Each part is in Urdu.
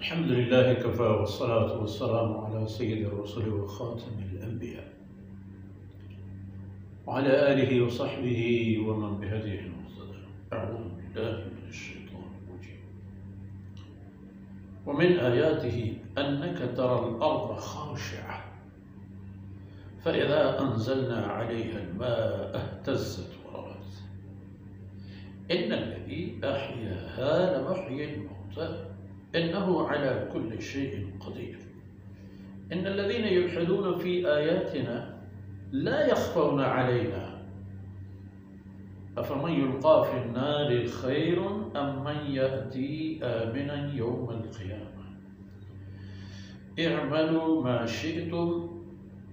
الحمد لله كفى والصلاة والسلام على سيد الرسل وخاتم الأنبياء وعلى آله وصحبه ومن بهديه المهتدى. أعوذ بالله من الشيطان الرجيم. ومن آياته أنك ترى الأرض خاشعة فإذا أنزلنا عليها الماء اهتزت وربت إن الذي أحياها لمحيي الموتى إنه على كل شيء قدير. إن الذين يلحدون في آياتنا لا يخفون علينا أفمن يلقى في النار خير أم من يأتي آمنا يوم القيامة اعملوا ما شئتم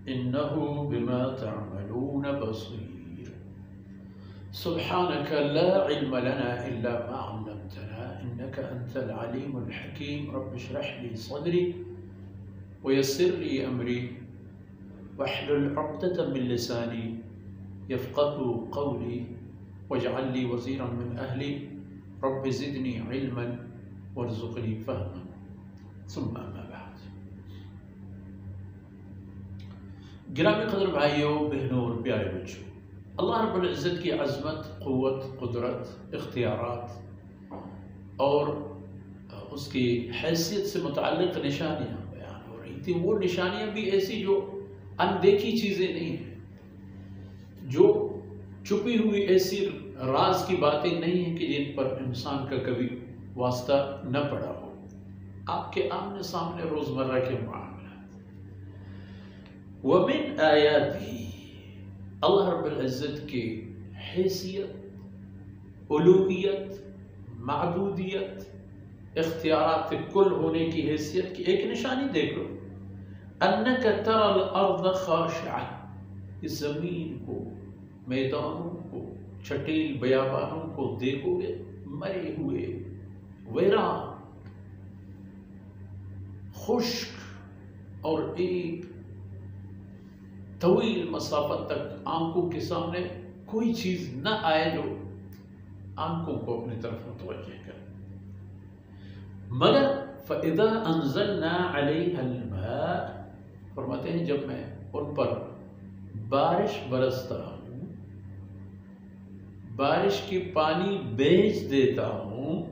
إنه بما تعملون بصير. سبحانك لا علم لنا إلا ما علمتنا إنك أنت العليم الحكيم. رب اشرح لي صدري ويسر لي أمري واحلل عقدة من لساني يفقه قولي واجعل لي وزيرا من أهلي رب زدني علما وارزقني فهما. ثم أما بعد. گرامی قدر بھائیوں بہنوں اور پیارے بچوں، اللہ رب العزت کی عظمت، قوت، قدرت، اختیارات اور اس کی حیثیت سے متعلق نشانیاں بیان ہو رہی تھیں۔ وہ نشانیاں بھی ایسی جو اندیکھی چیزیں نہیں ہیں، جو چھپی ہوئی ایسی راز کی باتیں نہیں ہیں کہ جن پر انسان کا کبھی واسطہ نہ پڑا ہو، آپ کے آمنے سامنے روزمرہ کے معاملات۔ وَمِنْ آیَاتِهِ، اللہ رب العزت کی حیثیت، الوہیت، معبودیت، اختیارات کل ہونے کی حیثیت کی ایک نشانی دیکھ لو۔ أَنَّكَ تَرَى الْأَرْضَ خَاشِعَةً، اس زمین کو، میدانوں کو، چھٹیل بیابانوں کو دیکھو گے مرے ہوئے، ویران، خشک اور ایک طویل مسافت تک آنکھوں کے سامنے کوئی چیز نہ آئے جو آنکھوں کو اپنی طرف متوجہ کرے، مگر فَإِذَا أَنزَلْنَا عَلَيْهَا الْمَاءَ، فرماتے ہیں جب میں ان پر بارش برستا ہوں، بارش کی پانی بیچ دیتا ہوں،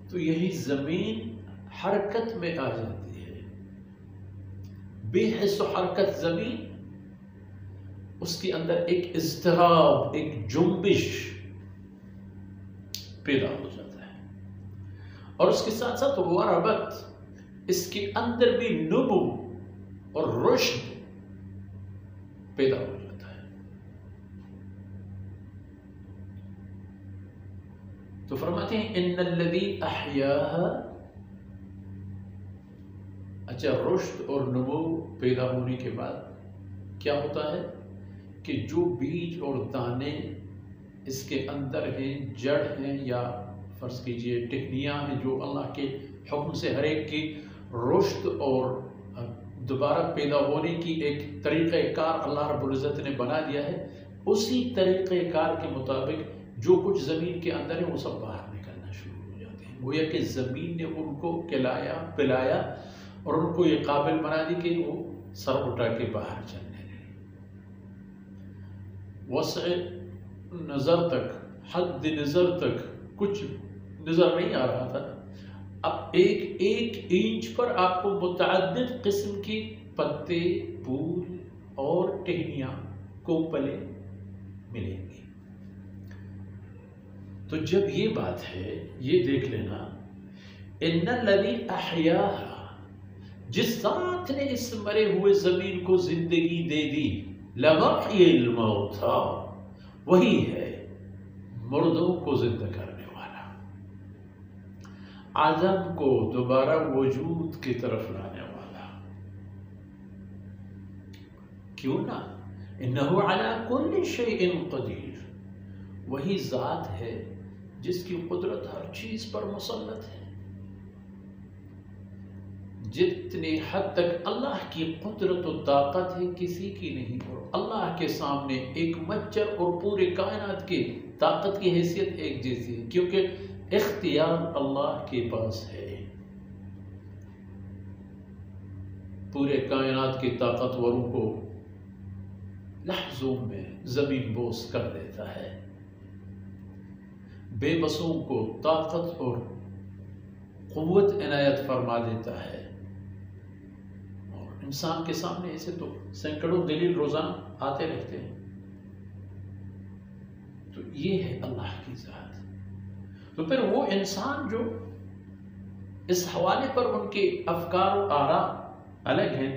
تو یہی زمین حرکت میں آ جاتی ہے۔ بے حس و حرکت زمین، اس کے اندر ایک اضطراب، ایک جنبش پیدا ہو جاتا ہے، اور اس کے ساتھ ساتھ وربت، اس کے اندر بھی نمو اور رشد پیدا ہو جاتا ہے۔ تو فرماتے ہیں ان الذی احیاها، اچھا رشد اور نمو پیدا ہونے کے بعد کیا ہوتا ہے کہ جو بیج اور دانے اس کے اندر ہیں، جڑ ہیں یا فرض کیجئے ٹہنیاں ہیں، جو اللہ کے حکم سے ہر ایک کی رشد اور دوبارہ پیدا ہونے کی ایک طریقہ کار اللہ رب العزت نے بنا دیا ہے، اسی طریقہ کار کے مطابق جو کچھ زمین کے اندر ہے وہ سب باہر نکلنا شروع ہو جاتے ہیں۔ گویا کہ زمین نے ان کو کھلایا پلایا اور ان کو یہ قابل بنا دی کہ وہ سر اٹھا کے باہر چلنے لگے۔ وسع نظر تک، حد نظر تک کچھ نظر نہیں آ رہا تھا، اب ایک ایک انچ پر آپ کو متعدد قسم کی پتے، پھول اور ٹہنیاں، کوپلیں ملیں گی۔ تو جب یہ بات ہے، یہ دیکھ لینا، ان الذی احیاها، جس ذات نے اس مرے ہوئے زمین کو زندگی دے دی، لمحی الموتیٰ، وہی ہے مردوں کو زندہ کرنے والا، عدم کو دوبارہ وجود کی طرف لانے والا۔ کیوں نہ، انہ علی کل شیء قدیر، وہی ذات ہے جس کی قدرت ہر چیز پر مسلط ہے۔ جتنی حد تک اللہ کی قدرت و طاقت ہے کسی کی نہیں، اور اللہ کے سامنے ایک مچھر اور پورے کائنات کی طاقت کی حیثیت ایک جیسی ہے، کیونکہ اختیار اللہ کے پاس ہے۔ پورے کائنات کی طاقتوروں کو لحظوں میں زمین بوس کر دیتا ہے، بے بسوں کو طاقت اور قوت عنایت فرما دیتا ہے، اور انسان کے سامنے ایسے تو سینکڑوں دلیل روزانہ آتے رہتے ہیں۔ تو یہ ہے اللہ کی ذات۔ تو پھر وہ انسان جو اس حوالے پر ان کے افکار و آراء الگ ہیں،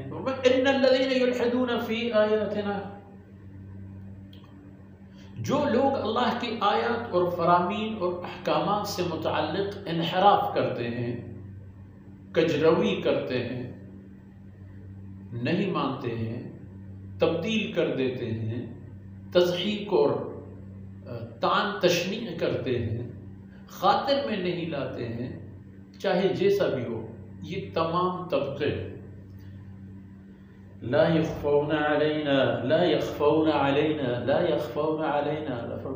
ان الذین یلحدون فی آیاتنا، جو لوگ اللہ کی آیات اور فرامین اور احکامات سے متعلق انحراف کرتے ہیں، کجروی کرتے ہیں، نہیں مانتے ہیں، تبدیل کر دیتے ہیں، تضحیق اور تعن تشنیع کرتے ہیں، خاطر میں نہیں لاتے ہیں، چاہے جیسا بھی ہو، یہ تمام طبقے لا يخفون علینا لا يخفون علینا لا يخفون علینا،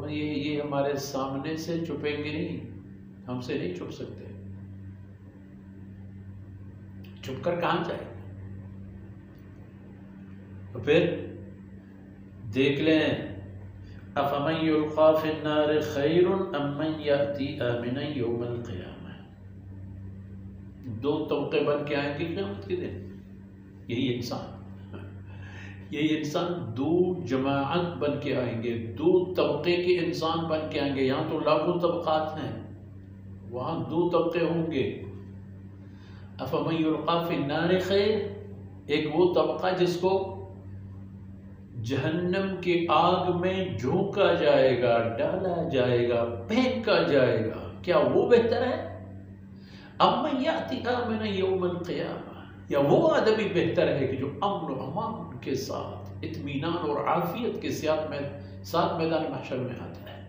یہ ہمارے سامنے سے چھپیں گے نہیں، ہم سے نہیں چھپ سکتے، چھپ کر کہاں جائیں گے؟ تو پھر دیکھ لیں، افمن یلقی فی النار خیر ام من یأتی آمنا یوم القیامہ، دو طبقے بن کے آئیں گے قیامت کے دن، یہی انسان دو جماعت بن کے آئیں گے، دو طبقے کے انسان بن کے آئیں گے۔ یہاں تو لاکھوں طبقات ہیں، وہاں دو طبقے ہوں گے۔ افمن یلقی فی النار خیر، ایک وہ طبقہ جس کو جہنم کی آگ میں جھونکا جائے گا، ڈالا جائے گا، پھینکا جائے گا، کیا وہ بہتر ہے؟ امن یأتی آمنا یوم القیامہ، یا وہ آدمی بہتر ہے کہ جو امن و امان کے ساتھ، اطمینان اور عافیت کے ساتھ میدان محشر میں آتا ہے؟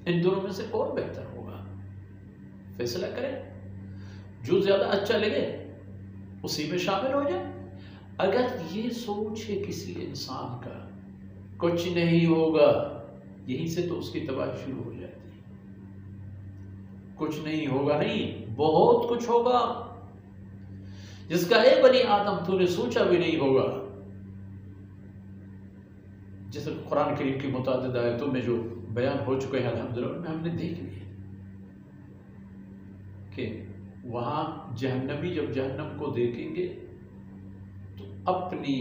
ان دونوں میں سے کون بہتر ہوگا؟ فیصلہ کریں، جو زیادہ اچھا لگے اسی میں شامل ہو جائے۔ اگر یہ سوچ ہے کسی انسان کا کچھ نہیں ہوگا، یہیں سے تو اس کی تباہی شروع ہو جاتی ہے۔ کچھ نہیں ہوگا نہیں، بہت کچھ ہوگا جس کا اے بنی آدم تو نے سوچا بھی نہیں ہوگا۔ جیسے قرآن کریم کی متعدد آیتوں میں جو بیان ہو چکے ہیں الحمدللہ، میں ہم نے دیکھ لیا کہ وہاں جہنمی جب جہنم کو دیکھیں گے تو اپنی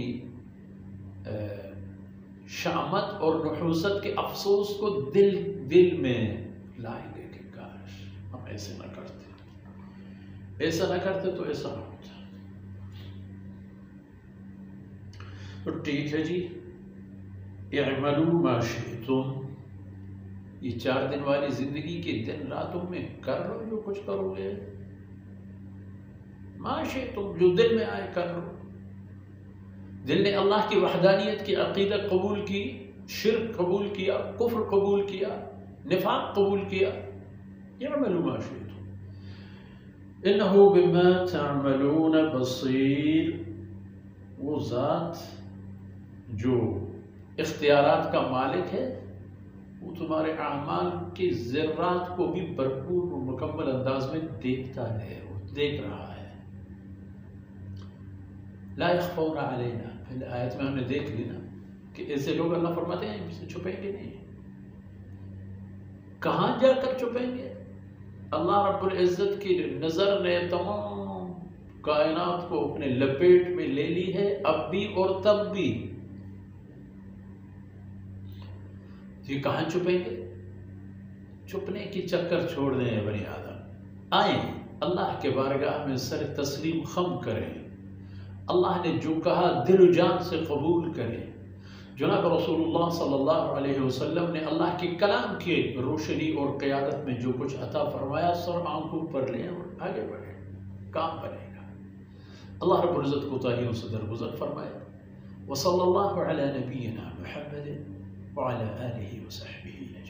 شامت اور نحوست کے افسوس کو دل میں لائیں گے کہ کاش ہم ایسے نہ کرتے، ایسا نہ کرتے تو ایسا نہ ہوتا۔ تو ٹھیک ہے جی، اعملوا ما شئتم، یہ 4 دن والی زندگی کے دن راتوں میں کر لو جو کچھ کرو گے، ما شئتم، جو دل میں آئے کر لو۔ دل نے اللہ کی وحدانیت کی عقیدہ قبول کی، شرک قبول کیا، کفر قبول کیا، نفاق قبول کیا، اعملوا ما شئتم انہ بما تعملون بصیر، وہ ذات جو اختیارات کا مالک ہے، وہ تمہارے اعمال کے ذرات کو بھی بھرپور و مکمل انداز میں دیکھتا ہے، وہ دیکھ رہا ہے۔ لا يخفون علینا، پہلے آیت میں ہم نے دیکھ لی نا کہ ایسے لوگ اللہ فرماتے ہیں ان سے چھپیں گے نہیں۔ کہاں جا کر چھپیں گے؟ اللہ رب العزت کی نظر نے تمام کائنات کو اپنے لپیٹ میں لے لی ہے، اب بھی اور تب بھی۔ یہ کہاں چھپیں گے؟ چھپنے کی چکر چھوڑ دیں بنی آدم، آئیں اللہ کے بارگاہ میں سر تسلیم خم کریں، اللہ نے جو کہا دل و جان سے قبول کریں۔ جناب رسول اللہ صلی اللہ علیہ وسلم نے اللہ کے کلام کی روشنی اور قیادت میں جو کچھ عطا فرمایا، سر آنکھوں پر لیں اور آگے بڑھیں، کام بنے گا۔ اللہ رب العزت کوتاہیوں سے درگزر فرمائے۔ وصلی اللہ علی نبینا محمد وعلی آلہ وصحبہ۔